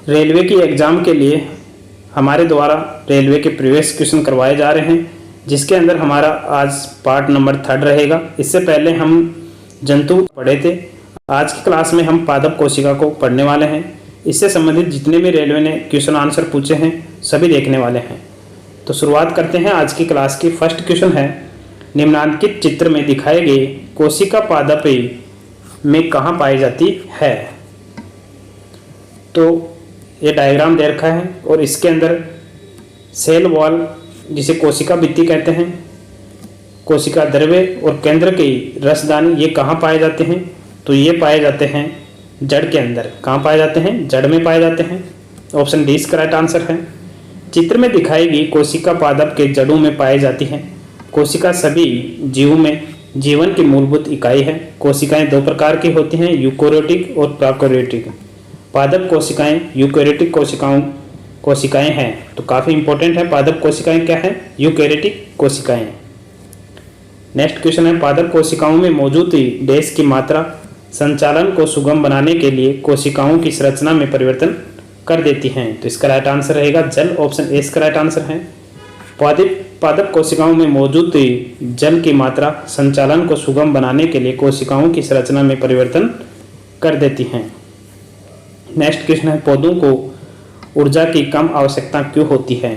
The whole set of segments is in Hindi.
रेलवे की एग्ज़ाम के लिए हमारे द्वारा रेलवे के प्रीवियस क्वेश्चन करवाए जा रहे हैं, जिसके अंदर हमारा आज पार्ट नंबर 3 रहेगा। इससे पहले हम जंतु पढ़े थे। आज की क्लास में हम पादप कोशिका को पढ़ने वाले हैं। इससे संबंधित जितने भी रेलवे ने क्वेश्चन आंसर पूछे हैं सभी देखने वाले हैं। तो शुरुआत करते हैं आज की क्लास की। फर्स्ट क्वेश्चन है, निम्नांकित चित्र में दिखाए गए कोशिका पादप में कहाँ पाई जाती है। तो ये डायग्राम दे रखा है और इसके अंदर सेल वॉल, जिसे कोशिका भित्ति कहते हैं, कोशिका द्रव्य और केंद्र की रसदानी, ये कहाँ पाए जाते हैं। तो ये पाए जाते हैं जड़ के अंदर। कहाँ पाए जाते हैं? जड़ में पाए जाते हैं। ऑप्शन डी इसका राइट आंसर है। चित्र में दिखाई गई कोशिका पादप के जड़ों में पाई जाती है। कोशिका सभी जीवों में जीवन की मूलभूत इकाई है। कोशिकाएं दो प्रकार की होती हैं, यूकोरियोटिक और प्रोकैरियोटिक। पादप कोशिकाएं यूकैरियोटिक कोशिकाएं हैं। तो काफ़ी इंपॉर्टेंट है, पादप कोशिकाएं क्या है? यूकैरियोटिक कोशिकाएं। नेक्स्ट क्वेश्चन है, पादप कोशिकाओं में मौजूद डैश की मात्रा संचालन को सुगम बनाने के लिए कोशिकाओं की संरचना में परिवर्तन कर देती हैं। तो इसका राइट आंसर रहेगा जल। ऑप्शन ए इसका राइट आंसर है। पादप कोशिकाओं में मौजूद जल की मात्रा संचालन को सुगम बनाने के लिए कोशिकाओं की संरचना में परिवर्तन कर देती हैं। नेक्स्ट क्वेश्चन है, पौधों को ऊर्जा की कम आवश्यकता क्यों होती है?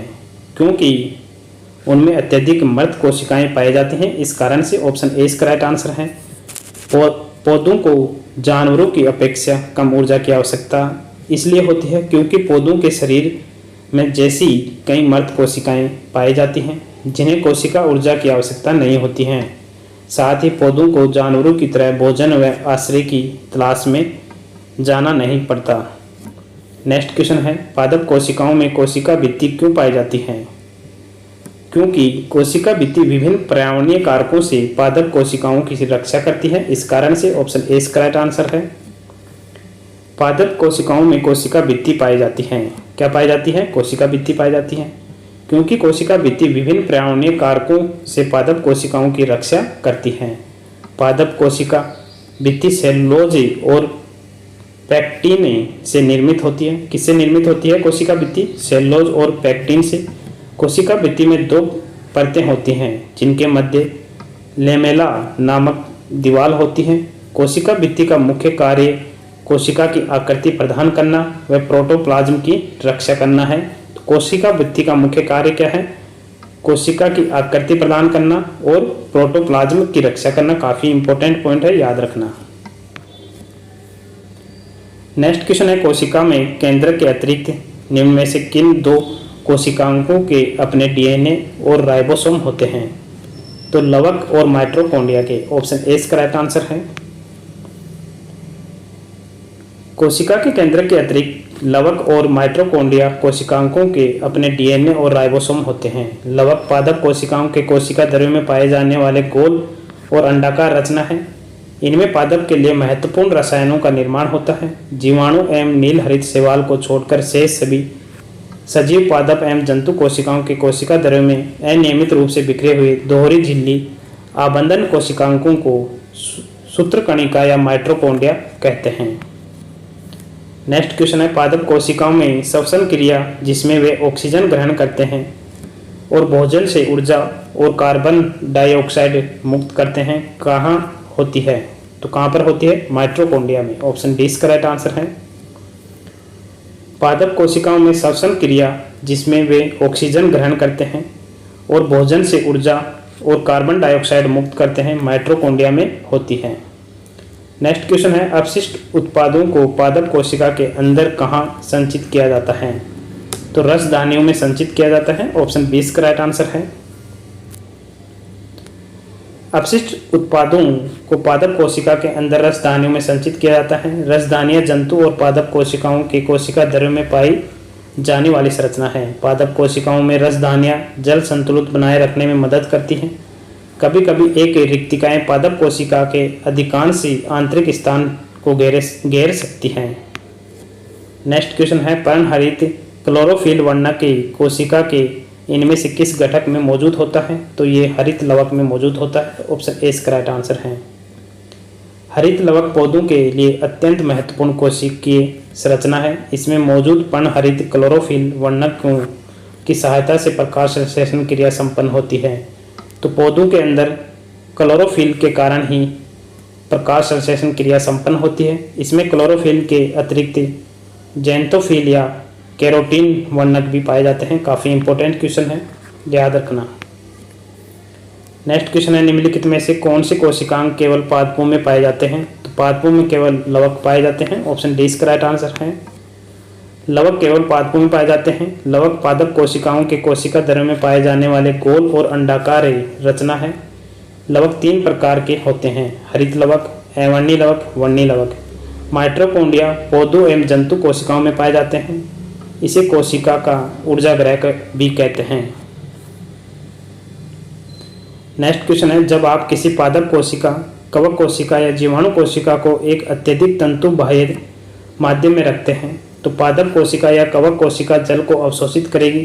क्योंकि उनमें अत्यधिक मृत कोशिकाएं पाई जाती हैं, इस कारण से। ऑप्शन ए इसका राइट आंसर है। पौधों को जानवरों की अपेक्षा कम ऊर्जा की आवश्यकता इसलिए होती है क्योंकि पौधों के शरीर में जैसी कई मृत कोशिकाएं पाई जाती हैं जिन्हें कोशिका ऊर्जा की आवश्यकता नहीं होती हैं। साथ ही पौधों को जानवरों की तरह भोजन व आश्रय की तलाश में जाना नहीं पड़ता। नेक्स्ट क्वेश्चन है, पादप कोशिकाओं में कोशिका भित्ति क्यों पाई जाती है? क्योंकि कोशिका भित्ति विभिन्न पर्यावरणीय कारकों से पादप कोशिकाओं की रक्षा करती है, इस कारण से। ऑप्शन ए इसका राइट आंसर है। पादप कोशिकाओं में कोशिका भित्ति पाई जाती है। क्या पाई जाती है? कोशिका भित्ति पाई जाती है क्योंकि कोशिका भित्ति विभिन्न पर्यावरणीय कारकों से पादप कोशिकाओं की रक्षा करती है। पादप कोशिका भित्ति सेलुलोज और पैक्टिन से निर्मित होती है। किससे निर्मित होती है कोशिका भित्ति? सेलुलोज और पैक्टिन से। कोशिका भित्ति में दो परतें होती हैं जिनके मध्य लेमेला नामक दीवार होती है। कोशिका भित्ति का मुख्य कार्य कोशिका की आकृति प्रदान करना व प्रोटोप्लाज्म की रक्षा करना है। तो कोशिका भित्ति का मुख्य कार्य क्या है? कोशिका की आकृति प्रदान करना और प्रोटोप्लाज्म की रक्षा करना। काफ़ी इंपॉर्टेंट पॉइंट है, याद रखना। नेक्स्ट क्वेश्चन है, कोशिका में केंद्र के अतिरिक्त निम्न में से किन दो कोशिकाओं के अपने डीएनए और राइबोसोम होते हैं? तो लवक और माइटोकॉन्ड्रिया के। ऑप्शन ए इसका राइट आंसर है। कोशिका के केंद्र के अतिरिक्त लवक और माइटोकॉन्ड्रिया कोशिकाओं के अपने डीएनए और राइबोसोम होते हैं। लवक पादप कोशिकाओं के कोशिका द्रव्य में पाए जाने वाले गोल और अंडाकार रचना है। इनमें पादप के लिए महत्वपूर्ण रसायनों का निर्माण होता है। जीवाणु एवं नील हरित शैवाल को छोड़कर शेष सभी सजीव पादप एवं जंतु कोशिकाओं के कोशिका द्रव्य में अनियमित रूप से बिखरे हुए दोहरी झिल्ली आबंधन कोशिकाओं को सूत्रकणिका या माइटोकॉन्ड्रिया कहते हैं। नेक्स्ट क्वेश्चन है, पादप कोशिकाओं में श्वसन क्रिया जिसमें वे ऑक्सीजन ग्रहण करते हैं और भोजन से ऊर्जा और कार्बन डाइऑक्साइड मुक्त करते हैं, कहाँ होती है? तो कहाँ पर होती है? माइटोकॉन्ड्रिया में। ऑप्शन डी इसका राइट आंसर है। पादप कोशिकाओं में श्वसन क्रिया जिसमें वे ऑक्सीजन ग्रहण करते हैं और भोजन से ऊर्जा और कार्बन डाइऑक्साइड मुक्त करते हैं, माइटोकॉन्ड्रिया में होती है। नेक्स्ट क्वेश्चन है, अपशिष्ट उत्पादों को पादप कोशिका के अंदर कहाँ संचित किया जाता है? तो रसदानियों में संचित किया जाता है। ऑप्शन बी इसका राइट आंसर है। अपशिष्ट उत्पादों को पादप कोशिका के अंदर रसदानियों में संचित किया जाता है। रसदानियां जंतु और पादप कोशिकाओं के कोशिका द्रव्य में पाई जाने वाली संरचना है। पादप कोशिकाओं में रसदानियां जल संतुलित बनाए रखने में मदद करती हैं। कभी कभी एक रिक्तिकाएं पादप कोशिका के अधिकांश आंतरिक स्थान को घेर सकती हैं। नेक्स्ट क्वेश्चन है, पर्णहरित क्लोरोफिल वर्णक की कोशिका के इनमें से किस घटक में मौजूद होता है? तो ये हरित लवक में मौजूद होता है। ऑप्शन ए इसका राइट आंसर है। हरित लवक पौधों के लिए अत्यंत महत्वपूर्ण कोशिकीय संरचना है। इसमें मौजूद पर्णहरित क्लोरोफिल वर्णकों की सहायता से प्रकाश संश्लेषण क्रिया संपन्न होती है। तो पौधों के अंदर क्लोरोफिल के कारण ही प्रकाश संश्लेषण क्रिया संपन्न होती है। इसमें क्लोरोफिल के अतिरिक्त जेंथोफिल या कैरोटीन वर्णक भी पाए जाते हैं। काफ़ी इंपॉर्टेंट क्वेश्चन है, याद रखना। नेक्स्ट क्वेश्चन है, निम्नलिखित में से कौन से कोशिकांग केवल पादपों में पाए जाते हैं? तो पादपों में केवल लवक पाए जाते हैं। ऑप्शन डी इसका राइट आंसर है। लवक केवल पादपों में पाए जाते हैं। लवक पादप कोशिकाओं के कोशिका द्रव्य में पाए जाने वाले गोल और अंडाकार रचना है। लवक 3 प्रकार के होते हैं, हरित लवक, अवर्णीय लवक, वर्णीय लवक। माइटोकॉन्ड्रिया पौधों एवं जंतु कोशिकाओं में पाए जाते हैं। इसे कोशिका का ऊर्जाग्रह भी कहते हैं। नेक्स्ट क्वेश्चन है, जब आप किसी पादप कोशिका, कवक कोशिका या जीवाणु कोशिका को एक अत्यधिक तंतु बाह्य माध्यम में रखते हैं तो पादप कोशिका या कवक कोशिका जल को अवशोषित करेगी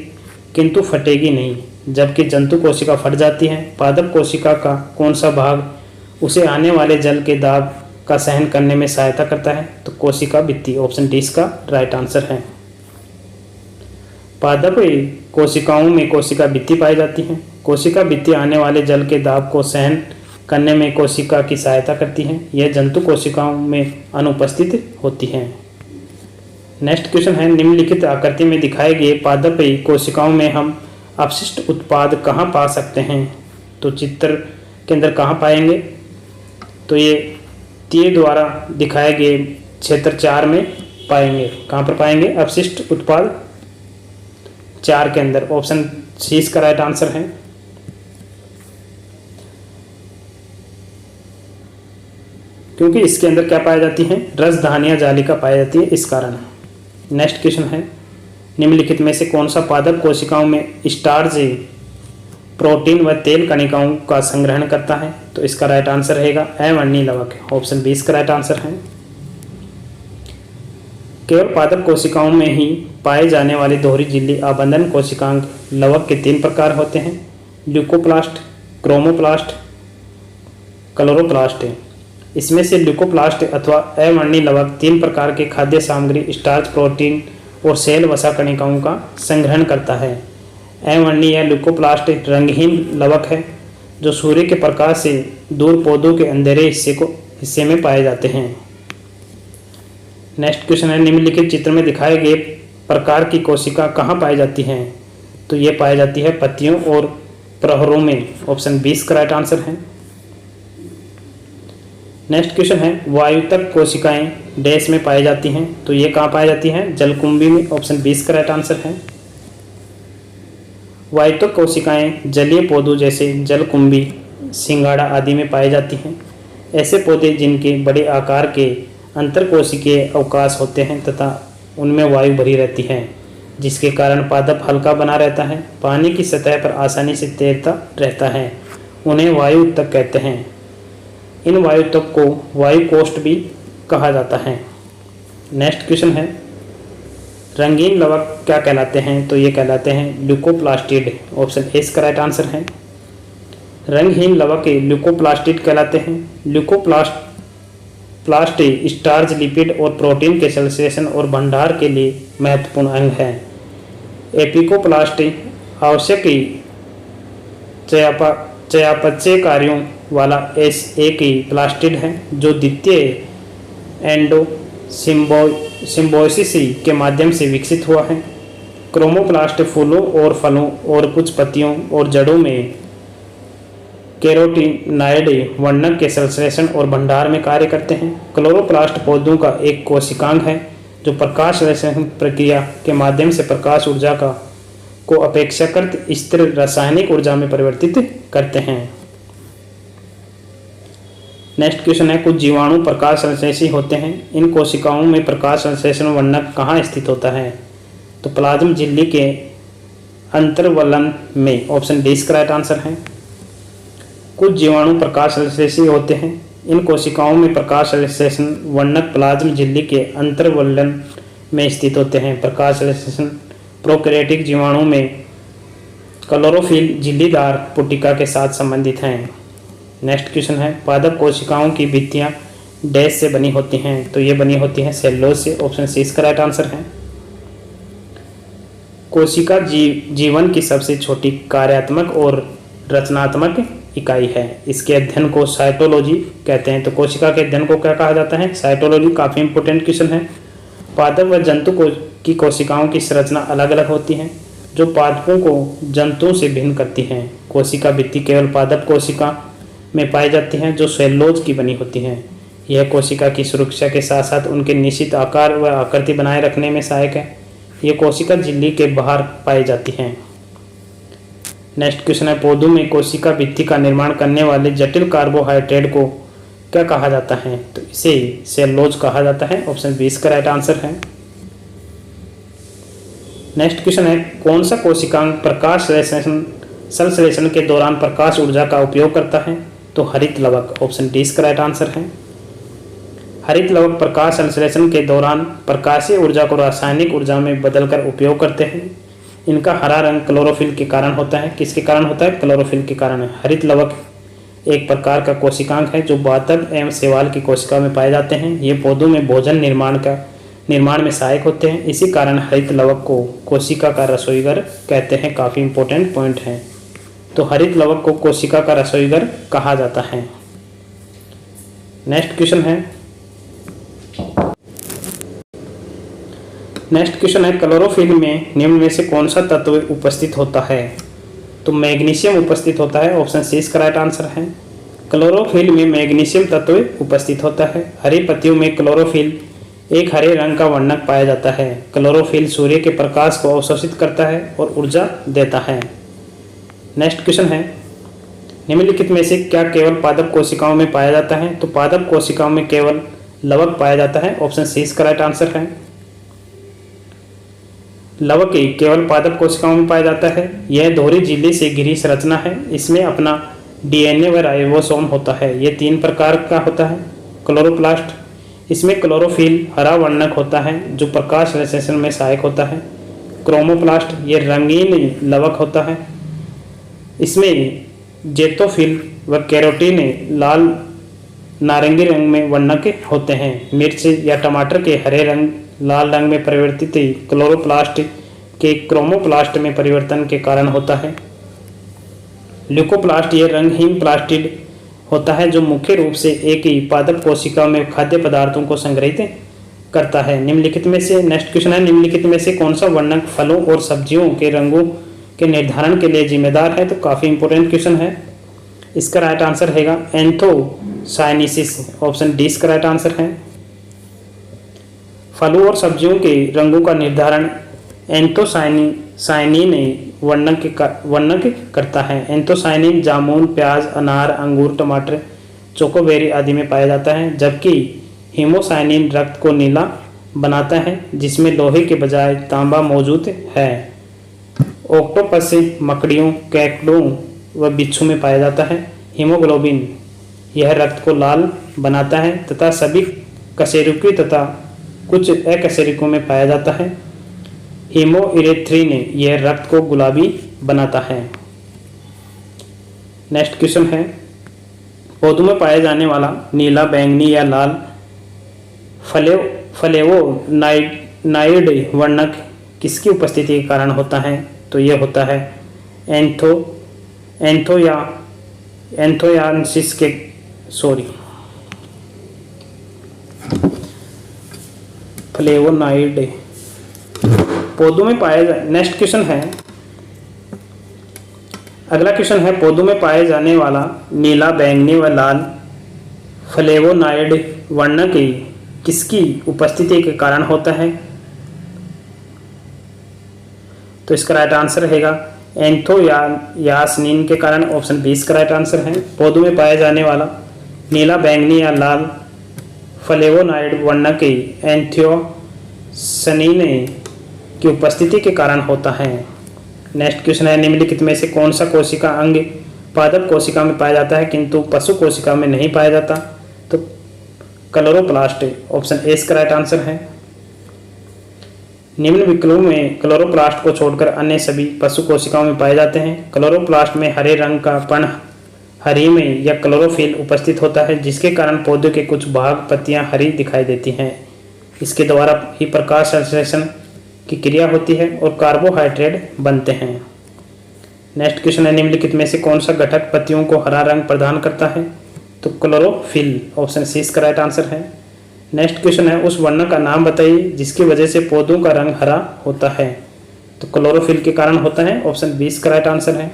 किंतु फटेगी नहीं, जबकि जंतु कोशिका फट जाती है। पादप कोशिका का कौन सा भाग उसे आने वाले जल के दाब का सहन करने में सहायता करता है? तो कोशिका भित्ति। ऑप्शन डी इसका राइट आंसर है। पादप कोशिकाओं में कोशिका भित्ति पाई जाती है। कोशिका भित्ति आने वाले जल के दाब को सहन करने में कोशिका की सहायता करती है। यह जंतु कोशिकाओं में अनुपस्थित होती है। नेक्स्ट क्वेश्चन है, निम्नलिखित आकृति में दिखाए गए पादप कोशिकाओं में हम अपशिष्ट उत्पाद कहाँ पा सकते हैं? तो चित्र के अंदर कहाँ पाएंगे? तो ये तीर द्वारा दिखाए गए क्षेत्र 4 में पाएंगे। कहाँ पर पाएंगे? अपशिष्ट उत्पाद 4 के अंदर। ऑप्शन सी इसका राइट आंसर है। क्योंकि इसके अंदर क्या पाई जाती है? रसधानियां जालिका पाई जाती है, इस कारण। नेक्स्ट क्वेश्चन है, निम्नलिखित में से कौन सा पादप कोशिकाओं में स्टार्च, प्रोटीन व तेल कणिकाओं का संग्रहण करता है? तो इसका राइट आंसर रहेगा अवर्णीय लवक। ऑप्शन बी इसका राइट आंसर है। केवल पादप कोशिकाओं में ही पाए जाने वाले दोहरी झिल्ली आबंधन कोशिकांग लवक के 3 प्रकार होते हैं, ल्यूकोप्लास्ट, क्रोमोप्लास्ट, क्लोरोप्लास्ट। इसमें से ल्यूकोप्लास्ट अथवा अवर्णीय लवक 3 प्रकार के खाद्य सामग्री, स्टार्च, प्रोटीन और सेल वसा कणिकाओं का संग्रहण करता है। अवर्णीय या ल्यूकोप्लास्ट रंगहीन लवक है जो सूर्य के प्रकाश से दूर पौधों के अंधेरे हिस्से में पाए जाते हैं। नेक्स्ट क्वेश्चन है, निम्नलिखित चित्र में दिखाए गए प्रकार की कोशिका कहाँ पाई जाती हैं? तो ये पाई जाती है पत्तियों और प्रहरों में। ऑप्शन बी इसका राइट आंसर है। नेक्स्ट क्वेश्चन है, वायुतक कोशिकाएं डैश में पाई जाती हैं? तो ये कहाँ पाई जाती हैं? जलकुंभी में। ऑप्शन बी इसका राइट आंसर है। वायुतक कोशिकाएं जलीय पौधों जैसे जलकुंभी, सिंगाड़ा आदि में पाई जाती हैं। ऐसे पौधे जिनके बड़े आकार के अंतरकोशिकीय अवकाश होते हैं तथा उनमें वायु भरी रहती है, जिसके कारण पादप हल्का बना रहता है, पानी की सतह पर आसानी से तैरता रहता है, उन्हें वायुतक कहते हैं। इन वायुतक को वायु कोष्ठ भी कहा जाता है। नेक्स्ट क्वेश्चन है, रंगीन लवक क्या कहलाते हैं? तो ये कहलाते हैं ल्यूकोप्लास्टिड। ऑप्शन ए इसका राइट आंसर है। रंगहीन लवक ल्यूकोप्लास्टिड कहलाते हैं। ल्यूकोप्लास्ट स्टार्च, लिपिड और प्रोटीन के संश्लेषण और भंडार के लिए महत्वपूर्ण अंग है। एपिकोप्लास्ट आवश्यक चयापचय कार्यों वाला एक प्लास्टिड है जो द्वितीय एंडो सिम्बोसिस के माध्यम से विकसित हुआ है। क्रोमोप्लास्ट फूलों और फलों और कुछ पत्तियों और जड़ों में कैरोटीनॉइड वर्णक के संश्लेषण और भंडार में कार्य करते हैं। क्लोरोप्लास्ट पौधों का एक कोशिकांग है जो प्रकाश संश्लेषण प्रक्रिया के माध्यम से प्रकाश ऊर्जा को अपेक्षाकृत स्थिर रासायनिक ऊर्जा में परिवर्तित करते हैं। नेक्स्ट क्वेश्चन है, कुछ जीवाणु प्रकाश संश्लेषी होते हैं। इन कोशिकाओं में प्रकाश संश्लेषण वर्णक कहाँ स्थित होता है? तो प्लाज्मा झिल्ली के अंतर्वलन में। ऑप्शन डी इसका राइट आंसर है। कुछ जीवाणु प्रकाश संश्लेषी होते हैं। इन कोशिकाओं में प्रकाश संश्लेषण वर्णक प्लाज्मा झिल्ली के अंतर्वलन में स्थित होते हैं। प्रकाश संश्लेषण प्रोकैरियोटिक जीवाणु में क्लोरोफिल झिल्लीदार पुटिका के साथ संबंधित हैं। नेक्स्ट क्वेश्चन है, पादप कोशिकाओं की भित्तियां डैश से बनी होती हैं, तो ये बनी होती हैं सेलुलोज से। ऑप्शन सी इसका राइट आंसर है। कोशिका जीवन की सबसे छोटी कार्यात्मक और रचनात्मक इकाई है, इसके अध्ययन को साइटोलॉजी कहते हैं। तो कोशिका के अध्ययन को क्या कहा जाता है? साइटोलॉजी। काफ़ी इंपॉर्टेंट क्वेश्चन है। पादप व जंतु की कोशिकाओं की संरचना अलग अलग होती है, जो पादपों को जंतुओं से भिन्न करती हैं। कोशिका भित्ति केवल पादप कोशिका में पाई जाती हैं, जो सेलुलोज की बनी होती हैं। यह कोशिका की सुरक्षा के साथ साथ उनके निश्चित आकार व आकृति बनाए रखने में सहायक है। ये कोशिका झिल्ली के बाहर पाई जाती हैं। नेक्स्ट क्वेश्चन है, पौधों में कोशिका भित्ति का निर्माण करने वाले जटिल कार्बोहाइड्रेट को क्या कहा जाता है? तो इसे सेलुलोज कहा जाता है। ऑप्शन बी इसका राइट आंसर है। नेक्स्ट क्वेश्चन है, कौन सा कोशिकांग प्रकाश संश्लेषण के दौरान प्रकाश ऊर्जा का उपयोग करता है? तो हरित लवक। ऑप्शन डी इसका राइट आंसर है। हरित लवक प्रकाश संश्लेषण के दौरान प्रकाशीय ऊर्जा को रासायनिक ऊर्जा में बदलकर उपयोग करते हैं। इनका हरा रंग क्लोरोफिल के कारण होता है। किसके कारण होता है? क्लोरोफिल के कारण। हरित लवक एक प्रकार का कोशिकांग है जो वातक एवं शैवाल की कोशिका में पाए जाते हैं। ये पौधों में भोजन निर्माण में सहायक होते हैं। इसी कारण हरित लवक को कोशिका का रसोईघर कहते हैं। काफ़ी इंपॉर्टेंट पॉइंट है। तो हरित लवक को कोशिका का रसोईघर कहा जाता है। नेक्स्ट क्वेश्चन है, क्लोरोफिल में निम्न में से कौन सा तत्व उपस्थित होता है? तो मैग्नीशियम उपस्थित होता है। ऑप्शन सी इसका राइट आंसर है। क्लोरोफिल में मैग्नीशियम तत्व उपस्थित होता है। हरी पत्तियों में क्लोरोफिल एक हरे रंग का वर्णक पाया जाता है। क्लोरोफिल सूर्य के प्रकाश को अवशोषित करता है और ऊर्जा देता है। नेक्स्ट क्वेश्चन है, निम्नलिखित में से क्या केवल पादप कोशिकाओं में पाया जाता है? तो पादप कोशिकाओं में केवल लवक पाया जाता है। ऑप्शन सी इसका राइट आंसर है। लवक केवल पादप कोशिकाओं में पाया जाता है। यह दोहरी झिल्ली से घिरी संरचना है। इसमें अपना डीएनए व राइबोसोम होता है। ये 3 प्रकार का होता है। क्लोरोप्लास्ट, इसमें क्लोरोफिल हरा वर्णक होता है जो प्रकाश संश्लेषण में सहायक होता है। क्रोमोप्लास्ट, ये रंगीन लवक होता है। इसमें जेटोफिल व कैरोटीन लाल नारंगी रंग में वर्णक होते हैं। मिर्च या टमाटर के हरे रंग लाल रंग में परिवर्तित क्लोरोप्लास्ट के क्रोमोप्लास्ट में परिवर्तन के कारण होता है। ल्यूकोप्लास्ट, ये रंगहीन प्लास्टिड होता है जो मुख्य रूप से एक ही पादप कोशिका में खाद्य पदार्थों को संग्रहित करता है। निम्नलिखित में से, नेक्स्ट क्वेश्चन है, निम्नलिखित में से कौन सा वर्णक फलों और सब्जियों के रंगों के निर्धारण के लिए जिम्मेदार है? तो काफ़ी इंपॉर्टेंट क्वेश्चन है। इसका राइट आंसर रहेगा एंथोसायनिसिस। ऑप्शन डी इसका राइट आंसर है। फलों और सब्जियों के रंगों का निर्धारण एंथोसायनिन वर्णक करता है। एंथोसायनिन जामुन, प्याज, अनार, अंगूर, टमाटर, चोकोबेरी आदि में पाया जाता है, जबकि हीमोसायनिन रक्त को नीला बनाता है जिसमें लोहे के बजाय तांबा मौजूद है। ऑक्टोपस, मकड़ियों, केकड़ों व बिच्छू में पाया जाता है। हीमोग्लोबिन, यह रक्त को लाल बनाता है तथा सभी कशेरुकी तथा कुछ अकशेरुकों में पाया जाता है। हीमोइरेथ्रिन, यह रक्त को गुलाबी बनाता है। नेक्स्ट क्वेश्चन है, पौधों में पाया जाने वाला नीला, बैंगनी या लाल फ्लेवोनाइड वर्णक किसकी उपस्थिति के कारण होता है? तो यह होता है एंथोयानसिस के फ्लेवोनाइड पौधों में पाया जा। नेक्स्ट क्वेश्चन है, अगला क्वेश्चन है, पौधों में पाए जाने वाला नीला, बैंगनी व लाल फ्लेवोनाइड वर्णक किसकी उपस्थिति के कारण होता है? तो इसका राइट आंसर रहेगा एंथोयासनिन के कारण। ऑप्शन बी इसका राइट आंसर है। पौधों में पाया जाने वाला नीला, बैंगनी या लाल फ्लेवोनाइड वर्णक एंथोयासनिन की उपस्थिति के कारण होता है। नेक्स्ट क्वेश्चन है, निम्नलिखित में से कौन सा कोशिका अंग पादप कोशिका में पाया जाता है किंतु पशु कोशिका में नहीं पाया जाता? तो क्लोरोप्लास्ट। ऑप्शन ए इसका राइट आंसर है। निम्न विकल्पों में क्लोरोप्लास्ट को छोड़कर अन्य सभी पशु कोशिकाओं में पाए जाते हैं। क्लोरोप्लास्ट में हरे रंग का पण हरी में या क्लोरोफिल उपस्थित होता है, जिसके कारण पौधे के कुछ भाग पत्तियां हरी दिखाई देती हैं। इसके द्वारा ही प्रकाश संश्लेषण की क्रिया होती है और कार्बोहाइड्रेट बनते हैं। नेक्स्ट क्वेश्चन है, निम्नलिखित में से कौन सा घटक पत्तियों को हरा रंग प्रदान करता है? तो क्लोरोफिल, ऑप्शन सी इसका राइट आंसर है। नेक्स्ट क्वेश्चन है, उस वर्ण का नाम बताइए जिसकी वजह से पौधों का रंग हरा होता है? तो क्लोरोफिल के कारण होता है, ऑप्शन बी इसका राइट आंसर है।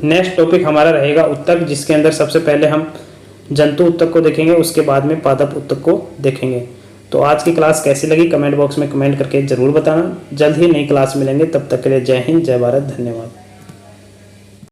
नेक्स्ट टॉपिक हमारा रहेगा उत्तक, जिसके अंदर सबसे पहले हम जंतु उत्तक को देखेंगे, उसके बाद में पादप उत्तक को देखेंगे। तो आज की क्लास कैसी लगी कमेंट बॉक्स में कमेंट करके जरूर बताना। जल्द ही नई क्लास मिलेंगे, तब तक के लिए जय हिंद, जय भारत, धन्यवाद।